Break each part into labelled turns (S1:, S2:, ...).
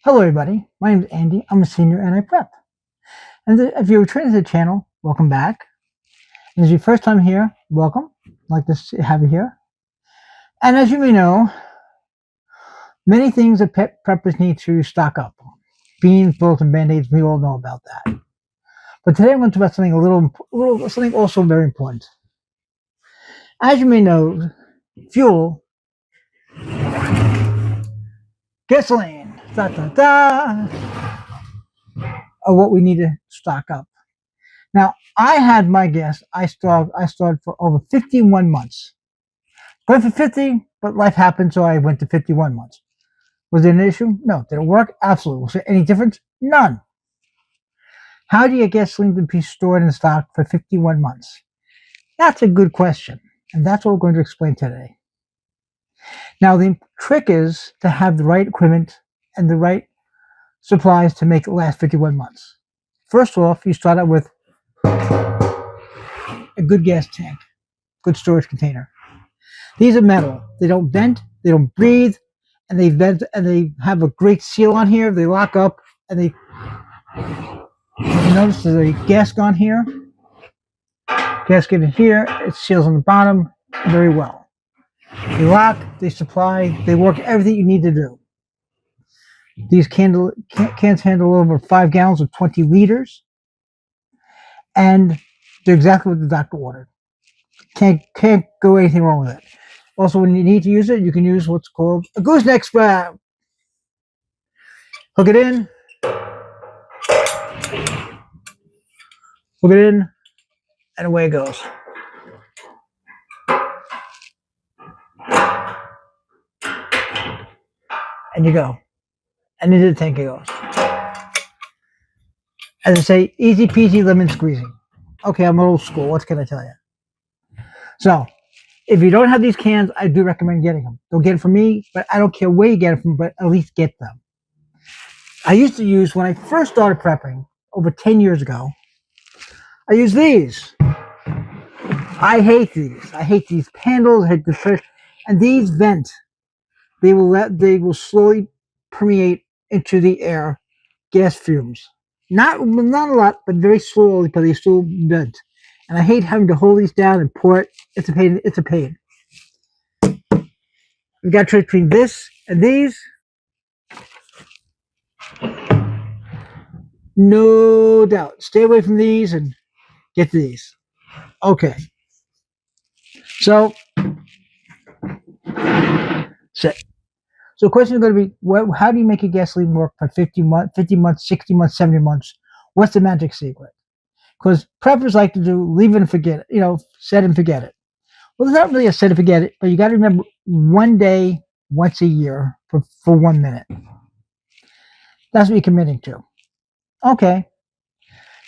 S1: Hello everybody, my name is Andy, I'm a senior and I prep. And if you're returning to the channel, welcome back. And if it's your first time here, welcome. I'd like to have you here. And as you may know, many things that preppers need to stock up. Beans, bullets, and band-aids, we all know about that. But today I'm going to talk about something also very important. As you may know, fuel, gasoline, are what we need to stock up. Now, I had my guess. I started for over 51 months. Going for 50, but life happened, so I went to 51 months. Was it an issue? No. Did it work? Absolutely. Was there any difference? None. How do you get gasoline to be stored in stock for 51 months? That's a good question, and that's what we're going to explain today. Now, the trick is to have the right equipment and the right supplies to make it last 51 months. First off, you start out with a good gas tank, good storage container. These are metal. They don't bend, they don't breathe, and they vent, and they have a great seal on here. They lock up, and they. You notice there's a gasket on here. Gasket in here. It seals on the bottom very well. They lock. They supply. They work everything you need to do. These cans handle over 5 gallons of 20 liters, and they're exactly what the doctor ordered. Can't go anything wrong with it. Also, when you need to use it, you can use what's called a gooseneck strap. Hook it in, and away it goes. And you go. And into the tank it goes. As I say, easy peasy lemon squeezing. Okay, I'm old school. What can I tell you? So, if you don't have these cans, I do recommend getting them. Don't get it from me, but I don't care where you get it from, but at least get them. I used to use, when I first started prepping, over 10 years ago, I used these. I hate these. I hate these handles. I hate the fish. And these vent. They will slowly permeate into the air gas fumes. Not a lot, but very slowly, but they still vent. And I hate having to hold these down and pour it. It's a pain. It's a pain. We got to choose between this and these. No doubt. Stay away from these and get these. Okay. So the question is going to be, how do you make a gasoline work for 50 months, 60 months, 70 months? What's the magic secret? Because preppers like to do leave it and forget it, set and forget it. Well, it's not really a set and forget it, but you got to remember one day, once a year for 1 minute. That's what you're committing to. Okay.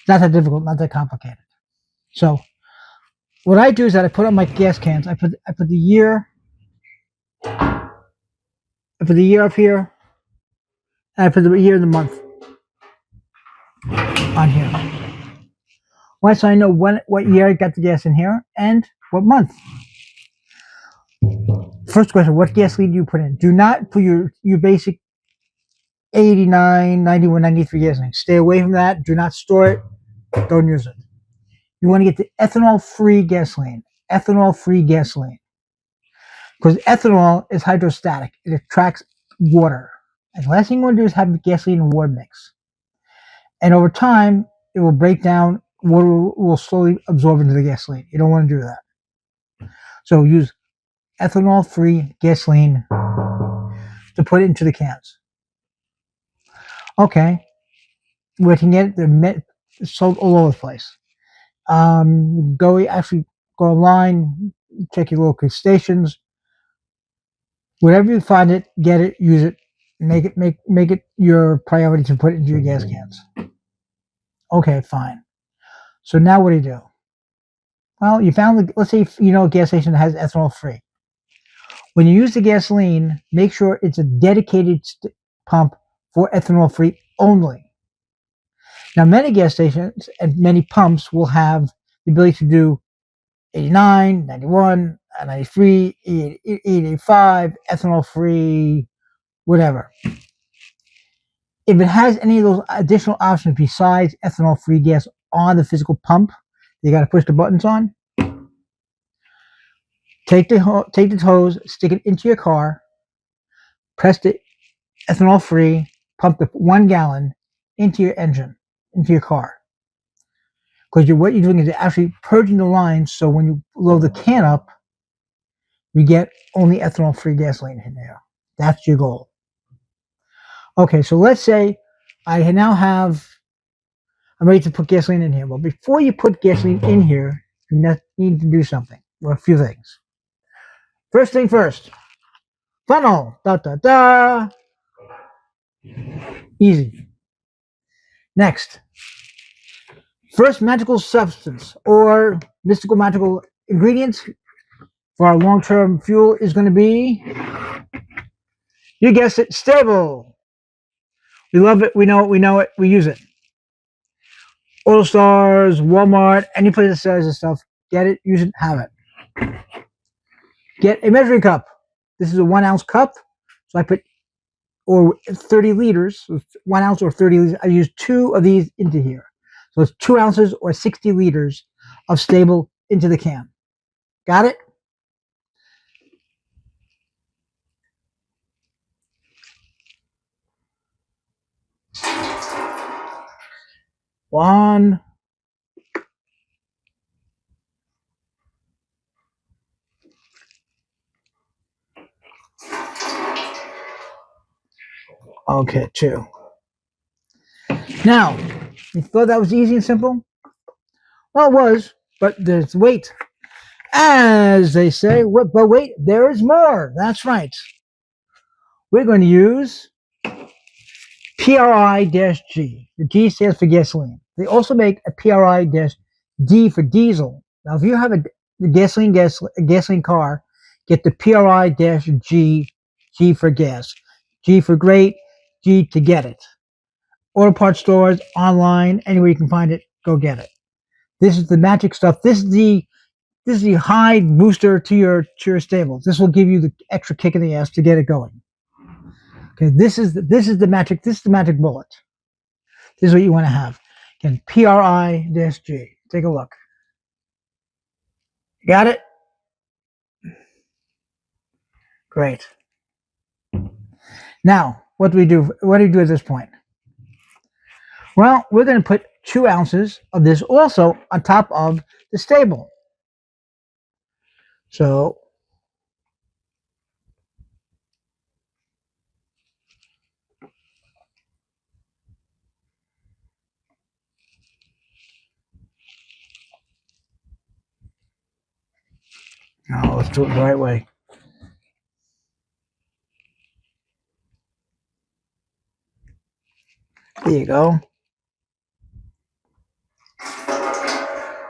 S1: Not that difficult, not that complicated. So what I do is that I put on my gas cans. I put the year. I put the year up here, and I put the year and the month on here. Once I know what year I got the gas in here and what month. First question, what gasoline do you put in? Do not put your basic 89, 91, 93 gasoline. Stay away from that. Do not store it. Don't use it. You want to get the ethanol-free gasoline. Ethanol-free gasoline. Because ethanol is hydrostatic. It attracts water. And the last thing you want to do is have gasoline and water mix. And over time, it will break down. Water will slowly absorb into the gasoline. You don't want to do that. So use ethanol-free gasoline to put it into the cans. Okay. We can get it. They're sold all over the place. Go online, check your local stations. Whatever you find it, get it, use it, make it your priority to put it into your gas cans. Okay, fine. So now what do? Well, you found let's say a gas station that has ethanol free. When you use the gasoline, make sure it's a dedicated pump for ethanol free only. Now, many gas stations and many pumps will have the ability to do 89, 91, 93, 85, ethanol free, whatever. If it has any of those additional options besides ethanol-free gas on the physical pump, you got to push the buttons on. Take the hose, stick it into your car, press the ethanol-free, pump the 1 gallon into your engine, into your car. Because what you're doing is you're actually purging the lines, so when you load the can up, you get only ethanol-free gasoline in there. That's your goal. Okay, so let's say I now have, I'm ready to put gasoline in here. Well, before you put gasoline in here, you need to do something, or a few things. First thing first, funnel, da da da, easy. Next, first magical substance or mystical magical ingredients for our long-term fuel is going to be, you guessed it, stable. We love it, we know it, we use it. Auto Stars, Walmart, any place that sells this stuff, get it, use it, have it. Get a measuring cup. This is a 1 ounce cup, so I put, or 30 liters, 1 ounce or 30 liters. I use 2 of these into here. So it's 2 ounces or 60 liters of stable into the can. Got it? One. Okay, 2. Now, you thought that was easy and simple? Well, it was, but there's wait. As they say, but wait, there is more. That's right. We're going to use PRI-G. The G stands for gasoline. They also make a PRI-D for diesel. Now, if you have a gasoline car, get the PRI-G, G for gas, G for great, G to get it. Auto parts stores, online, anywhere you can find it, go get it. This is the magic stuff. This is the high booster to your stables. This will give you the extra kick in the ass to get it going. Okay, this is the magic. This is the magic bullet. This is what you want to have. Again, PRI-G. Take a look. Got it? Great. Now, what do we do? What do we do at this point? Well, we're going to put 2 ounces of this also on top of the stable. So, oh, let's do it the right way. There you go.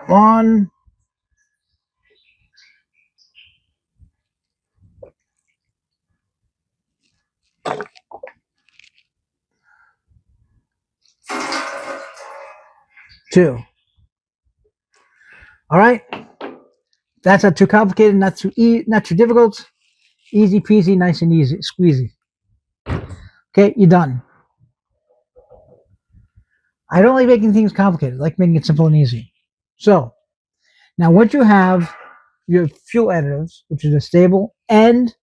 S1: 1. 2. All right. That's not too complicated, not too difficult. Easy peasy, nice and easy, squeezy. Okay, you're done. I don't like making things complicated. I like making it simple and easy. So, now once you have your fuel additives, which is a stable and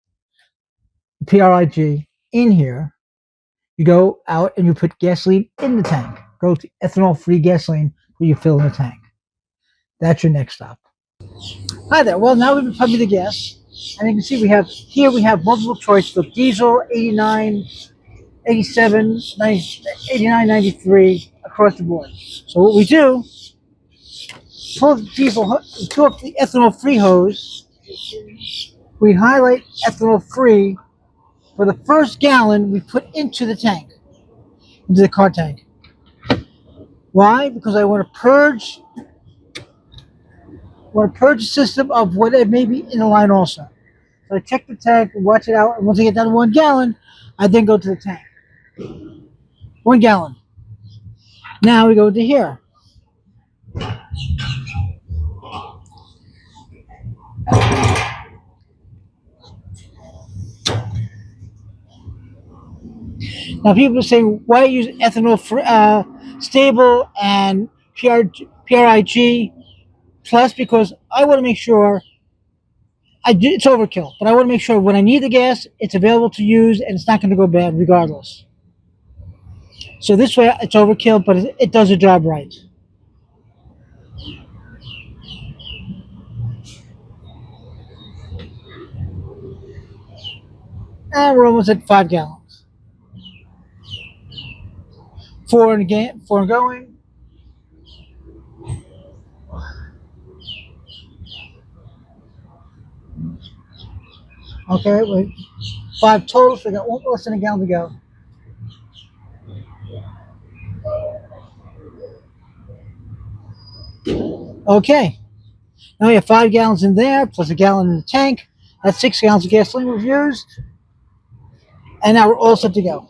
S1: PRIG in here, you go out and you put gasoline in the tank. Go to ethanol-free gasoline where you fill in the tank. That's your next stop. Hi there. Well, now we've been pumping the gas, and you can see we have multiple choices of diesel, 89, 87, 89, 93 across the board. So what we do, pull up the ethanol-free hose. We highlight ethanol-free for the first gallon we put into the tank, into the car tank. Why? Because I want to purge the system of what it may be in the line also. So I check the tank, watch it out, and once I get down to 1 gallon, I then go to the tank. 1 gallon. Now we go to here. Now people say, why use ethanol for, stable and PRIG plus? Because I want to make sure it's overkill, but I want to make sure when I need the gas, it's available to use and it's not going to go bad regardless. So this way, it's overkill, but it does the job right. And we're almost at 5 gallons. Four and going. Okay, wait. 5 total, so we got less than a gallon to go. Okay, now we have 5 gallons in there, plus a gallon in the tank. That's 6 gallons of gasoline we've used. And now we're all set to go.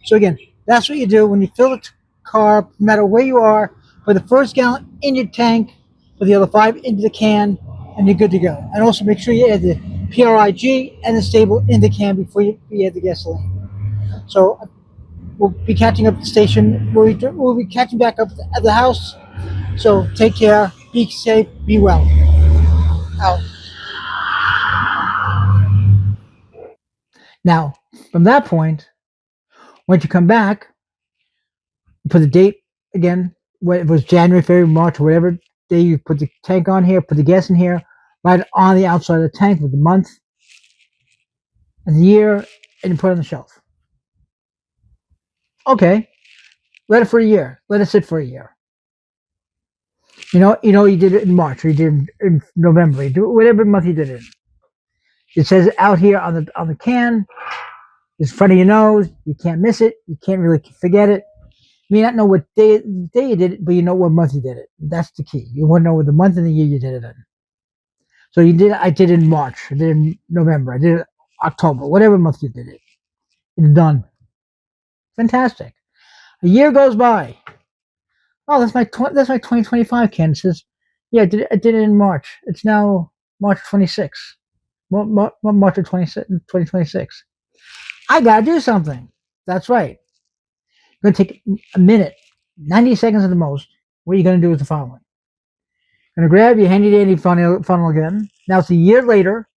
S1: So again, that's what you do when you fill the car, no matter where you are, put the first gallon in your tank, put the other 5 into the can, and you're good to go. And also make sure you add the PRIG and the stable in the can before you add the gasoline. So we'll be catching up at the station. We'll be catching back up at the house. So take care, be safe, be well. Out. Now, from that point, once you come back, put the date again, what it was, January, February, March, or whatever day you put the tank on here, put the gas in here, right on the outside of the tank with the month and the year, and you put it on the shelf. Okay, let it for a year. Let it sit for a year. You did it in March, or you did it in November. You do it whatever month you did it in. It says out here on the can. It's in front of your nose. You can't miss it. You can't really forget it. You may not know what day you did it, but you know what month you did it. That's the key. You want to know what the month and the year you did it in. So I did it in March. I did it in November. I did it in October. Whatever month you did it. It's done. Fantastic. A year goes by. Oh, that's my 2025 can. It says, yeah, I did it in March. It's now March 26th. March of 2026. I gotta do something. That's right. It's gonna take a minute, 90 seconds at the most. What you're gonna do is the following. You're gonna grab your handy dandy funnel again. Now it's a year later.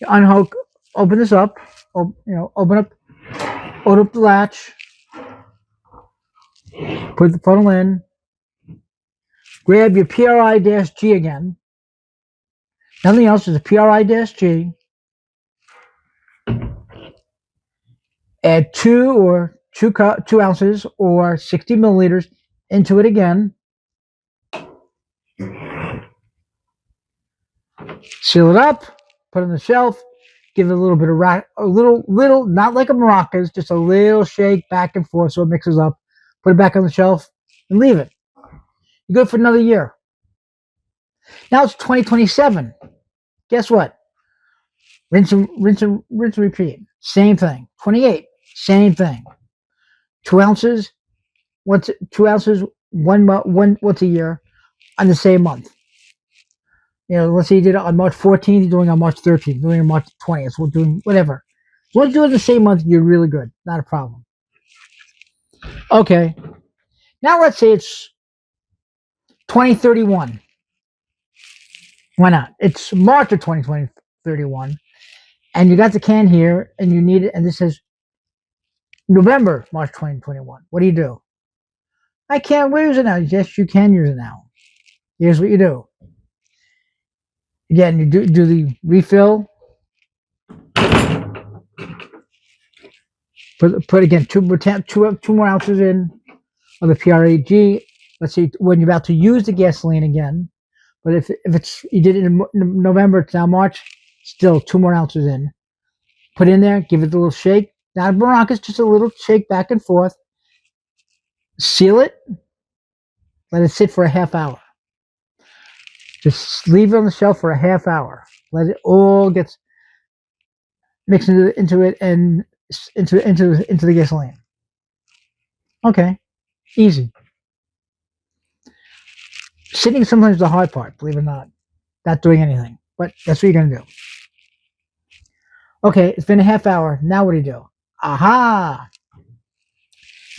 S1: You unhook, open this up. Open up the latch. Put the funnel in. Grab your PRI-G again. Nothing else, just a PRI-G. Add 2 ounces or 60 milliliters into it again. Seal it up, put it on the shelf, give it a little bit of little, not like a maracas, just a little shake back and forth so it mixes up. Put it back on the shelf and leave it. You're good for another year. Now it's 2027. Guess what? Rinse and repeat. Same thing. 28. Same thing. 2 ounces. 2 ounces. Once a year on the same month. Let's say you did it on March 14th, you're doing it on March 13th, you're doing it on March 20th, we're doing whatever. Once you do it the same month, you're really good. Not a problem. Okay. Now let's say it's 2031. Why not? It's March of 2031, and you got the can here, and you need it, and this says November, March 2021. What do? I can't use it now. Yes, you can use it now. Here's what you do. Again, you do the refill. Put again 2 more ounces in of the PRIG. Let's see when you're about to use the gasoline again. But if it's you did it in November, it's now March. Still 2 more ounces in. Put in there. Give it a little shake. Not a maracas, just a little shake back and forth. Seal it. Let it sit for a half hour. Just leave it on the shelf for a half hour. Let it all get mixed into it and into the gasoline. Okay, easy. Sitting sometimes the hard part, believe it or not doing anything, but that's what you're gonna do. Okay, it's been a half hour. Now what do? Aha!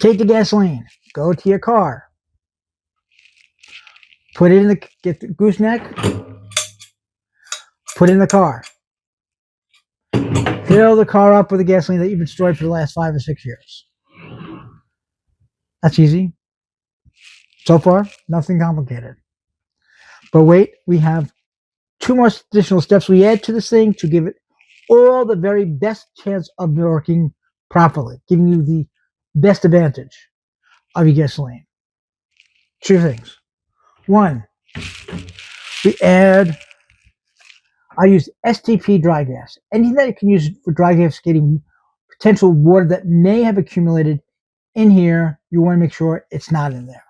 S1: Take the gasoline, go to your car, put it in the, get the gooseneck, put it in the car. Fill the car up with the gasoline that you've been storing for the last 5 or 6 years. That's easy. So far, nothing complicated. But wait, we have 2 more additional steps we add to this thing to give it all the very best chance of working properly, giving you the best advantage of your gasoline. 2 things. 1, we add, I use STP dry gas. Anything that you can use for dry gas getting potential water that may have accumulated in here, you want to make sure it's not in there.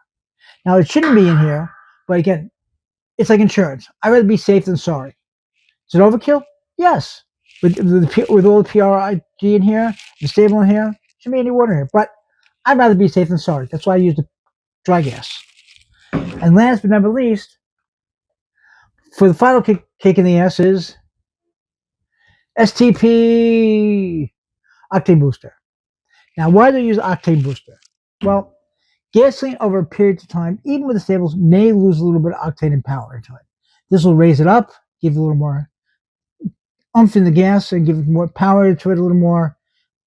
S1: Now, it shouldn't be in here, but again, it's like insurance. I'd rather be safe than sorry. Is it overkill? Yes. With all the PRIG in here, the stable in here, shouldn't be any water in here. But I'd rather be safe than sorry. That's why I use the dry gas. And last but not least, for the final kick in the ass is STP octane booster. Now, why do I use octane booster? Well, gasoline over a period of time, even with the stables, may lose a little bit of octane and power into it. This will raise it up, give it a little more oomph in the gas, and give it more power to it a little more,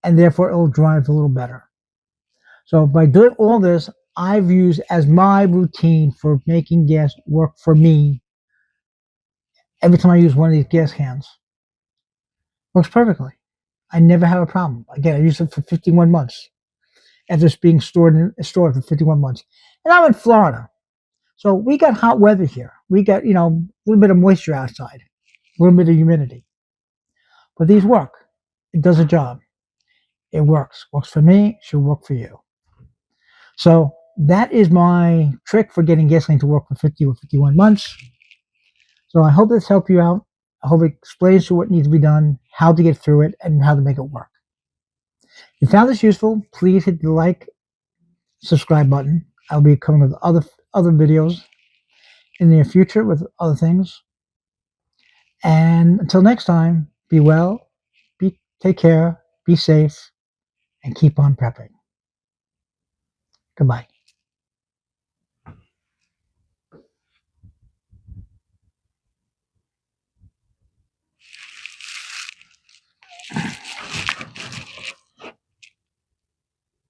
S1: and therefore it will drive a little better. So by doing all this, I've used as my routine for making gas work for me. Every time I use one of these gas cans, works perfectly. I never have a problem. Again, I used it for 51 months after it's being stored for 51 months. And I'm in Florida. So we got hot weather here. We got, a little bit of moisture outside, a little bit of humidity. But these work. It does a job. It works. Works for me, should work for you. So that is my trick for getting gasoline to work for 50 or 51 months. So I hope this helped you out. I hope it explains to you what needs to be done, how to get through it, and how to make it work. If you found this useful, please hit the like, subscribe button. I'll be coming with other videos in the near future with other things. And until next time, be well, take care, be safe, and keep on prepping. Goodbye.